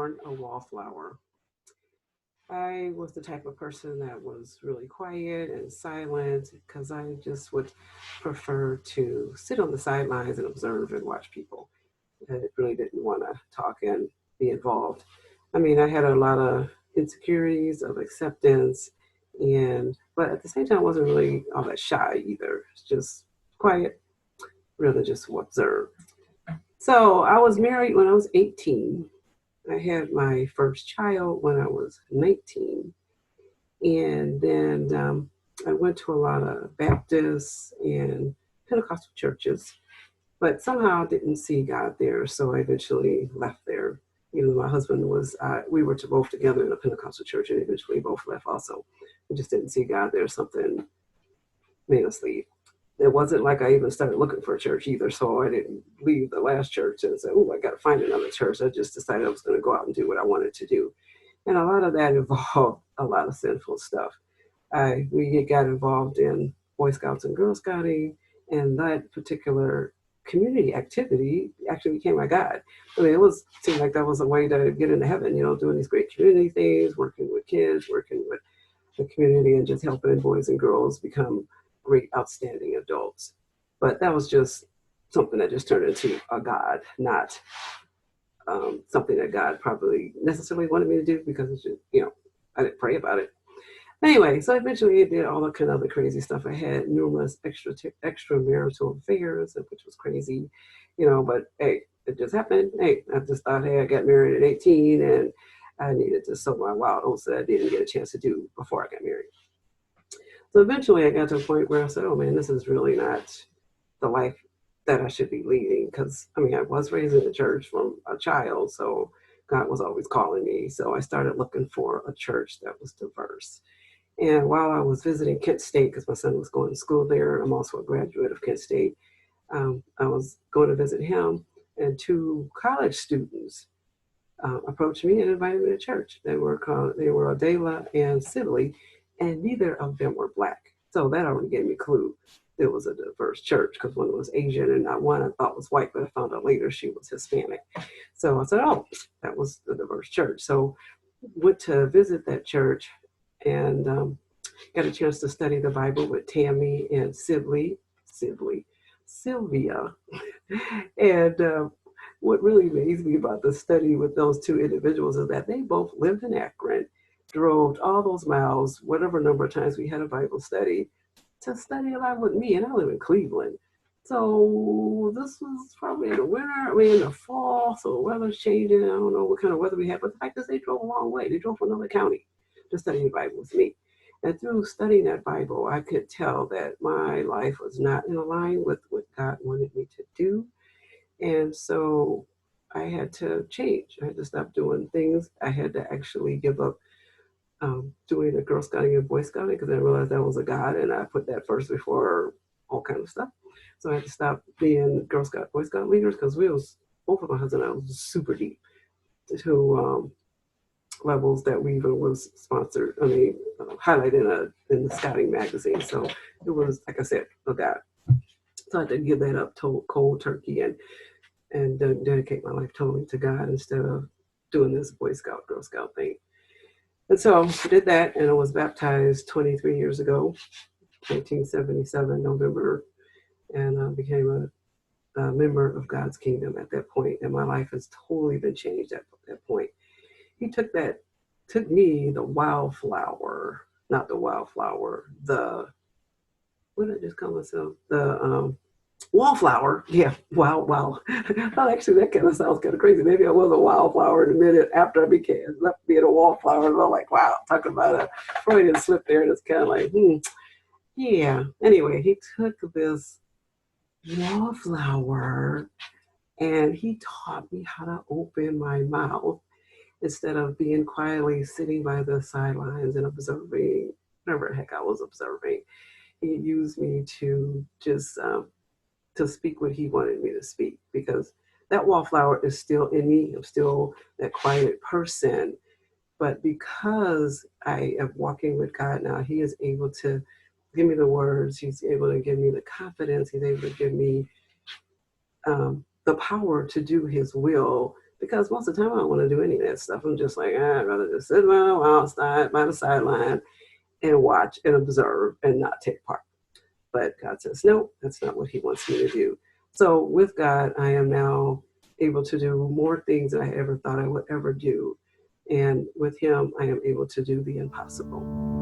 born a wallflower. I was the type of person that was really quiet and silent because I just would prefer to sit on the sidelines and observe and watch people. I really didn't want to talk and be involved. I mean, I had a lot of insecurities of acceptance, and but at the same time, I wasn't really all that shy either. It's just quiet, really just to observe. So I was married when I was 18. I had my first child when I was 19. And then I went to a lot of Baptist and Pentecostal churches, but somehow I didn't see God there. So I eventually left there. Even though my husband was, we were both together in a Pentecostal church and eventually both left also. We just didn't see God there. Something made us leave. It wasn't like I even started looking for a church either. So I didn't leave the last church and say, oh, I got to find another church. I just decided I was going to go out and do what I wanted to do. And a lot of that involved a lot of sinful stuff. We got involved in Boy Scouts and Girl Scouting, and that particular community activity actually became my God. I mean, seemed like that was a way to get into heaven, doing these great community things, working with kids, working with the community, and just helping boys and girls become great, outstanding adults. But that was just something that just turned into a God, not something that God probably necessarily wanted me to do because it's just, I didn't pray about it. Anyway, so eventually I did all the kind of other crazy stuff. I had numerous extramarital affairs, which was crazy, but hey, it just happened. Hey, I just thought, hey, I got married at 18 and I needed to sow my wild oats that I didn't get a chance to do before I got married. So eventually I got to a point where I said, oh man, this is really not the life that I should be leading. Because, I mean, I was raised in the church from a child, so God was always calling me. So I started looking for a church that was diverse. And while I was visiting Kent State, because my son was going to school there, I'm also a graduate of Kent State, I was going to visit him, and two college students approached me and invited me to church. They were Adela and Sibley, and neither of them were Black. So that already gave me a clue. It was a diverse church because one was Asian and not one I thought was white, but I found out later she was Hispanic. So I said, oh, that was the diverse church. So went to visit that church and got a chance to study the Bible with Tammy and Sylvia. And what really amazed me about the study with those two individuals is that they both lived in Akron, drove all those miles, whatever number of times we had a Bible study, to study along with me. And I live in Cleveland. So this was probably in the winter, in the fall, so the weather's changing. I don't know what kind of weather we had, but the fact is they drove a long way. They drove from another county to study the Bible with me. And through studying that Bible, I could tell that my life was not in line with what God wanted me to do. And so I had to change. I had to stop doing things. I had to actually give up doing the Girl Scouting and Boy Scouting because I realized that was a God, and I put that first before all kind of stuff. So I had to stop being Girl Scout, Boy Scout leaders because both of my husband and I was super deep to levels that we even was sponsored, highlighted in the scouting magazine. So it was, like I said, a God. So I had to give that up cold turkey and dedicate my life totally to God instead of doing this Boy Scout, Girl Scout thing. And so I did that, and I was baptized 23 years ago, 1977, November, and became a member of God's kingdom at that point. And my life has totally been changed at that point. He took me, the wildflower, not the wildflower, what did I just call myself? The wallflower. Yeah, wow. Well, actually, that kind of sounds kind of crazy. Maybe I was a wildflower in a minute after I left being a wallflower. And I'm like, wow, talking about a Freudian slip there. And it's kind of like, yeah. Anyway, he took this wallflower and he taught me how to open my mouth instead of being quietly sitting by the sidelines and observing whatever the heck I was observing. He used me to just to speak what he wanted me to speak, because that wallflower is still in me. I'm still that quiet person. But because I am walking with God now, he is able to give me the words. He's able to give me the confidence. He's able to give me the power to do his will because most of the time I don't want to do any of that stuff. I'm just like, I'd rather just sit outside by the sideline and watch and observe and not take part. But God says, no, that's not what He wants me to do. So with God, I am now able to do more things than I ever thought I would ever do. And with Him, I am able to do the impossible.